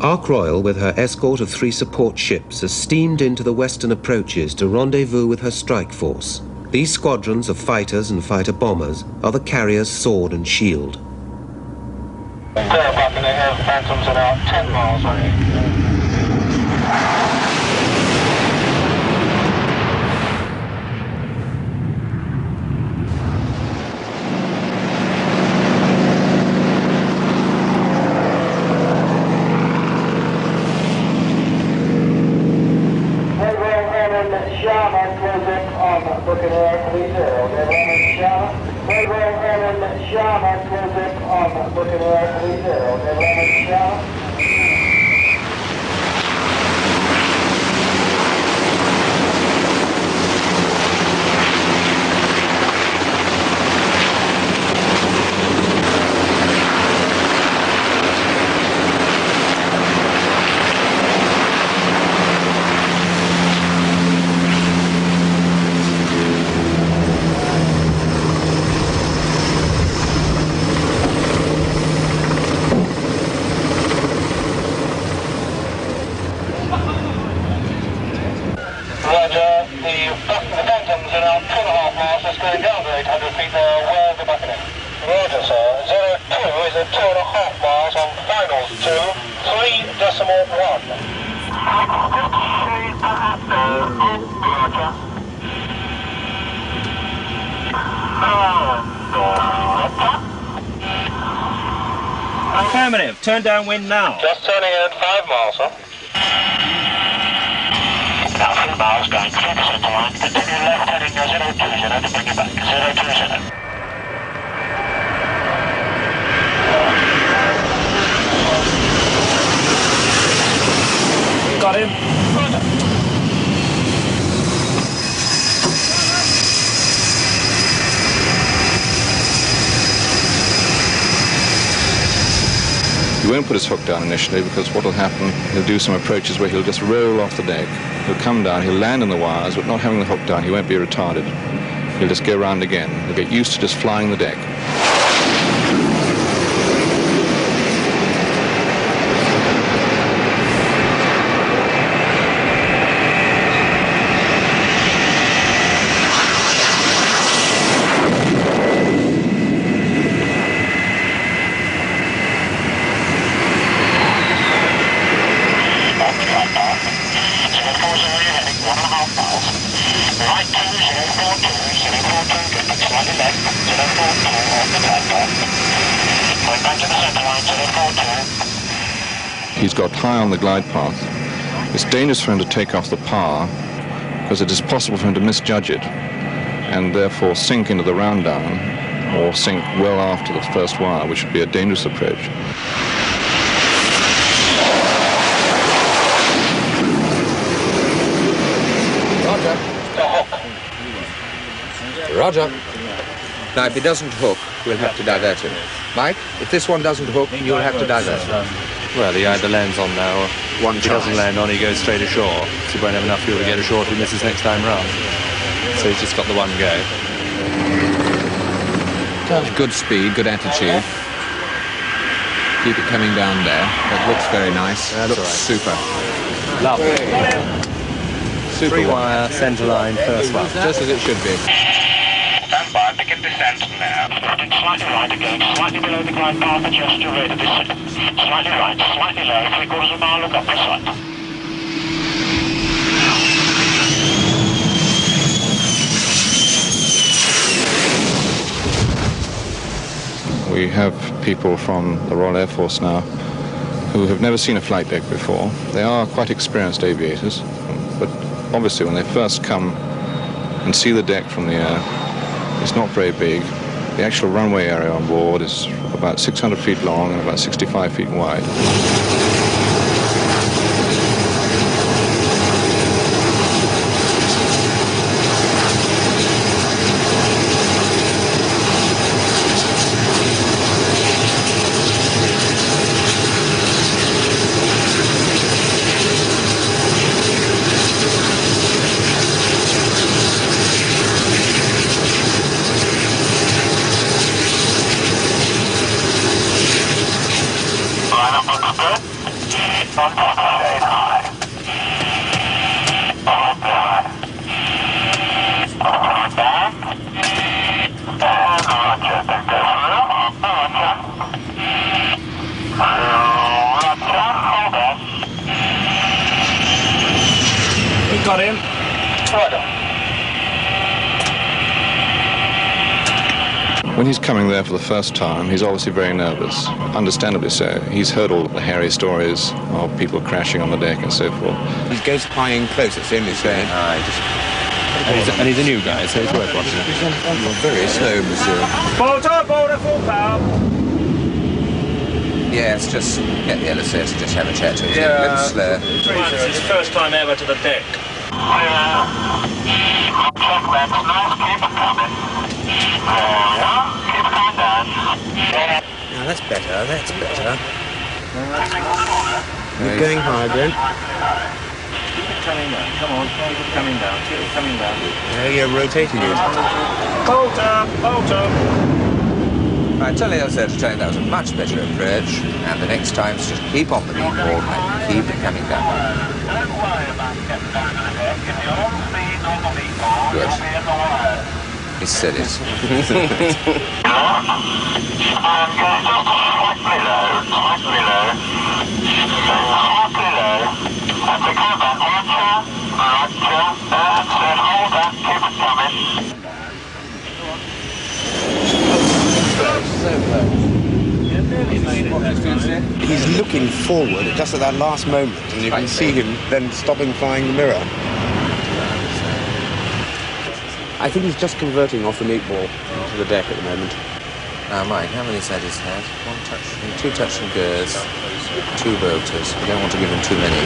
Ark Royal, with her escort of 3 support ships, has steamed into the western approaches to rendezvous with her strike force. These squadrons of fighters and fighter-bombers are the carrier's sword and shield. Phantoms are now 10 miles away. Sharma closing on Buccaneer 30. Sharma closing on Buccaneer 30. Sharma. The Phantoms are now 2.5 miles, just going down to 800 feet there, where the Buccaneer. Roger, sir. 02 is at 2.5 miles on finals 2, 3.1. Affirmative. Turn downwind now. Just turning in at 5 miles, sir. Now 3 miles going through the centre line, continue left heading 020 to bring you back, 020. Got him. He won't put his hook down initially because what will happen, he'll do some approaches where he'll just roll off the deck. He'll come down, he'll land on the wires, but not having the hook down, he won't be retarded. He'll just go around again. He'll get used to just flying the deck. He's got high on the glide path. It's dangerous for him to take off the power because it is possible for him to misjudge it and therefore sink into the round down or sink well after the first wire, which would be a dangerous approach. Roger. Now, if he doesn't hook, we'll have to divert him. Mike, if this one doesn't hook, you'll have to divert him. Well, he either lands on now, or if he doesn't land on, he goes straight ashore. So he won't have enough fuel to get ashore if he misses next time round. So he's just got the one go. Good speed, good attitude. Keep it coming down there. That looks very nice. That's looks right. super. Lovely. Super 3-wire, centre line, first one. Just as it should be. Stand by, begin descent now. Slightly right again, slightly below the glide path, adjust your rate of descent. Slightly right, slightly low, 3/4 mile, look up the sight. We have people from the Royal Air Force now who have never seen a flight deck before. They are quite experienced aviators, but obviously when they first come and see the deck from the air, it's not very big. The actual runway area on board is about 600 feet long and about 65 feet wide. We got him. When he's coming there for the first time, he's obviously very nervous, understandably so. He's heard all of the hairy stories of people crashing on the deck and so forth. He goes high and close, it's the only thing. And he's a new guy, so it's worth watching. You're very slow, monsieur. Boulder, full power. Yes, just get the LSA to just have a chat to him. Yeah. A little slow. It's his first time ever to the deck. Now that's better, that's better. You're going high again. Keep it coming down. Come on, keep it coming down. Keep it coming down. No, you're rotating it. Boulder. Right, tell the LSA to tell him that was a much better approach, and the next time just keep on the beam wall and keep it coming down. Don't worry about getting down to the deck. If you're on speed on the beam wall, Good. you'll be in the wire. He said it. He's looking forward just at that last moment, and you can see him then stopping flying the mirror. I think he's just converting off the meat ball into the deck at the moment. Now, Mike, how many's that he's had? One touch, two touch and goes, two rotors. We don't want to give him too many.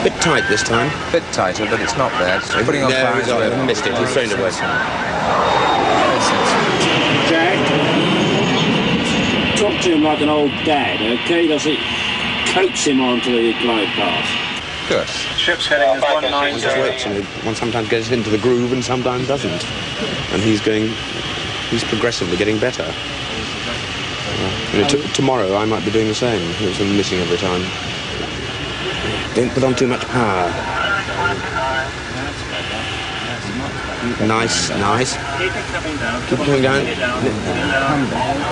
Bit tight this time. Bit tighter, but it's not bad. It's putting on fire as well. He missed it. He thrown it away. Jack, talk to him like an old dad, okay? Does it coax him onto the glide path? Good. Ship's heading is 190. Just works, and one sometimes gets into the groove and sometimes doesn't. And he's progressively getting better. Tomorrow I might be doing the same. It's missing every time. Don't put on too much power. Nice. Keep it coming down. Keep it coming down.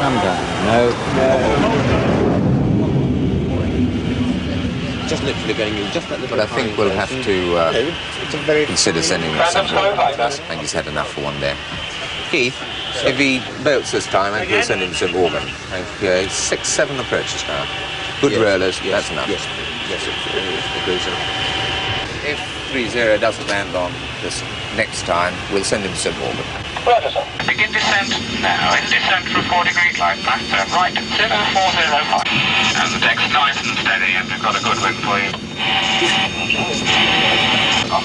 Come down. No. Just literally going in just that little. But I think we'll have to consider sending him somewhere. I think he's had enough for one day. Keith, if he bolts this time, I think we'll send him some organ. Okay, 6-7 approaches now. Good rollers, that's enough. Yes, agrees. If 30 doesn't land on this next time, we'll send him some organ. Roger, sir. Begin descent now. In descent for a 4-degree glide path. Turn right, 0405. And the deck's nice and steady, and we've got a good wind for you.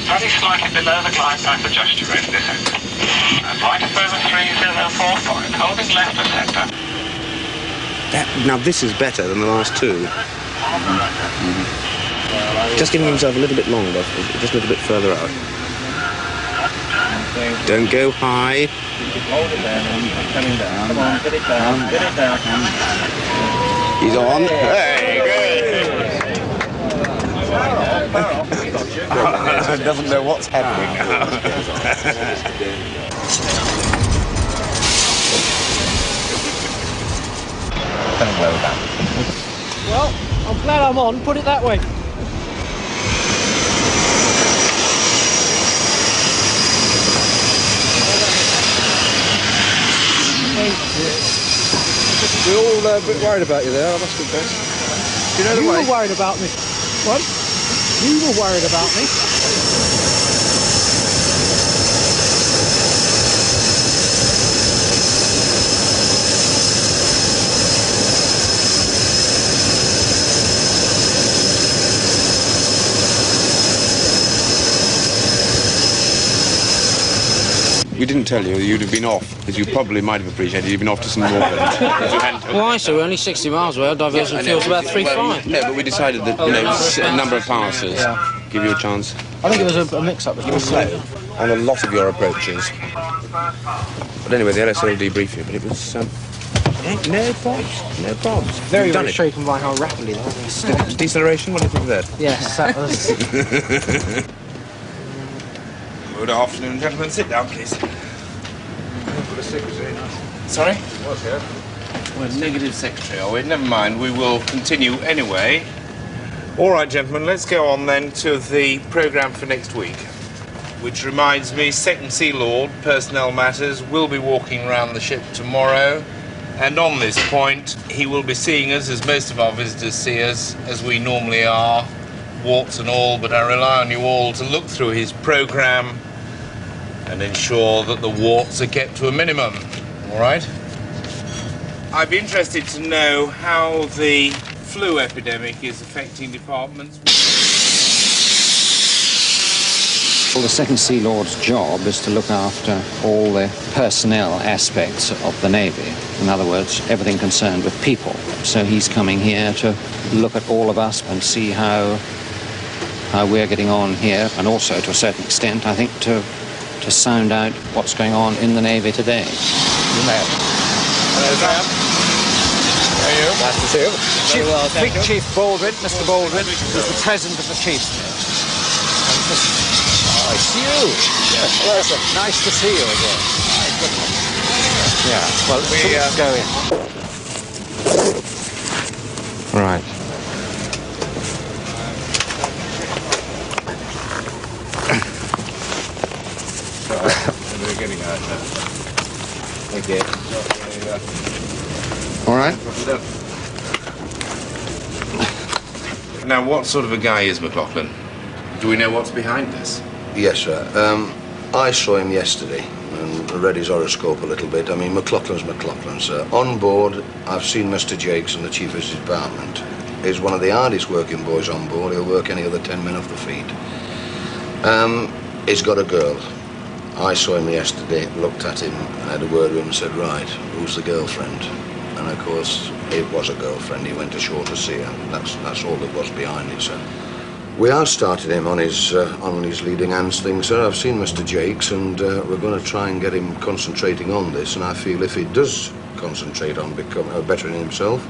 Very slightly below the glide path, adjust your rate descent. And right up over 3045. Holding left of centre. Now this is better than the last two. Just giving himself a little bit longer, just a little bit further out. Don't go high. Hold it there, coming down. Come on, get it down, get it down. He's on. Hey, good. Doesn't know what's happening now. Coming well down. Well, I'm glad I'm on, put it that way. We're all a bit worried about you there, I must confess. Do you know the way? You were worried about me. What? You were worried about me. We didn't tell you you'd have been off, as you probably might have appreciated. You'd been off to St Albans. Why, so we're only 60 miles away. Our diversion fuel's about 3.5. No, but we decided that, a number of passes give you a chance. I think it was a mix-up. You were slow on a lot of your approaches. But anyway, the LSA will debrief you, but it was No problems. No problems. Very, You've done very it. shaken by how rapidly that was. Deceleration, what do you think of that? Yes, that was. Good afternoon, gentlemen. Sit down, please. Sorry? What's here? Well, negative secretary, are we? Never mind, we will continue anyway. All right, gentlemen, let's go on then to the programme for next week. Which reminds me, Second Sea Lord, Personnel Matters, will be walking around the ship tomorrow. And on this point, he will be seeing us, as most of our visitors see us, as we normally are, warts and all, but I rely on you all to look through his programme and ensure that the warts are kept to a minimum. All right? I'd be interested to know how the flu epidemic is affecting departments. Well, the Second Sea Lord's job is to look after all the personnel aspects of the Navy. In other words, everything concerned with people. So he's coming here to look at all of us and see how we're getting on here, and also, to a certain extent, I think, to sound out what's going on in the Navy today. Hello, Sam. How are you? Nice to see you. Fleet Chief Baldwin, Mr. Baldwin, is the president of the Chiefs. Oh, it's you. Yes, pleasure. Nice to see you again. Yeah, well, let's go in. Right. We're getting out now. Thank you. All right. Now, what sort of a guy is McLaughlin? Do we know what's behind this? Yes, sir. I saw him yesterday and read his horoscope a little bit. I mean, McLaughlin's McLaughlin, sir. On board, I've seen Mr. Jakes and the chief of his department. He's one of the hardest working boys on board. He'll work any other 10 men off the feet. He's got a girl. I saw him yesterday, looked at him, had a word with him and said, right, who's the girlfriend? And of course, it was a girlfriend. He went ashore to see her. That's all that was behind it, sir. We have started him on his leading hands thing, sir. I've seen Mr. Jakes, and we're going to try and get him concentrating on this. And I feel if he does concentrate on bettering himself,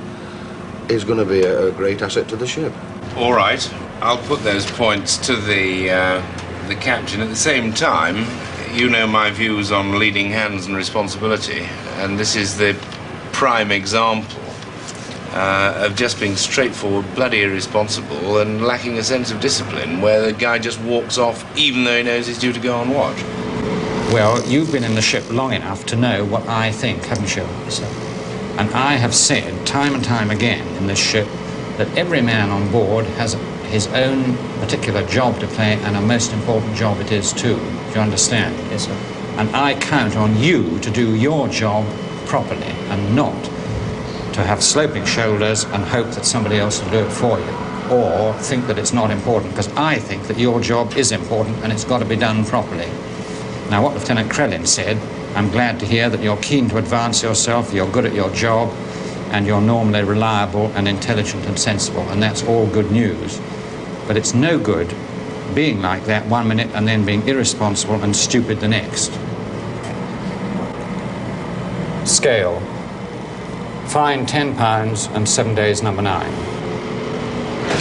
he's going to be a great asset to the ship. All right. I'll put those points to the captain. At the same time, you know my views on leading hands and responsibility, and this is the prime example of just being straightforward, bloody irresponsible, and lacking a sense of discipline, where the guy just walks off even though he knows he's due to go on watch. Well, you've been in the ship long enough to know what I think, haven't you, sir? And I have said time and time again in this ship that every man on board has his own particular job to play, and a most important job it is too. Do you understand? Yes, sir. And I count on you to do your job properly, and not to have sloping shoulders and hope that somebody else will do it for you, or think that it's not important, because I think that your job is important and it's got to be done properly. Now, what Lieutenant Krellin said, I'm glad to hear that you're keen to advance yourself, you're good at your job, and you're normally reliable and intelligent and sensible, and that's all good news. But it's no good being like that 1 minute and then being irresponsible and stupid the next. Scale. Fine £10 and 7 days, number 9.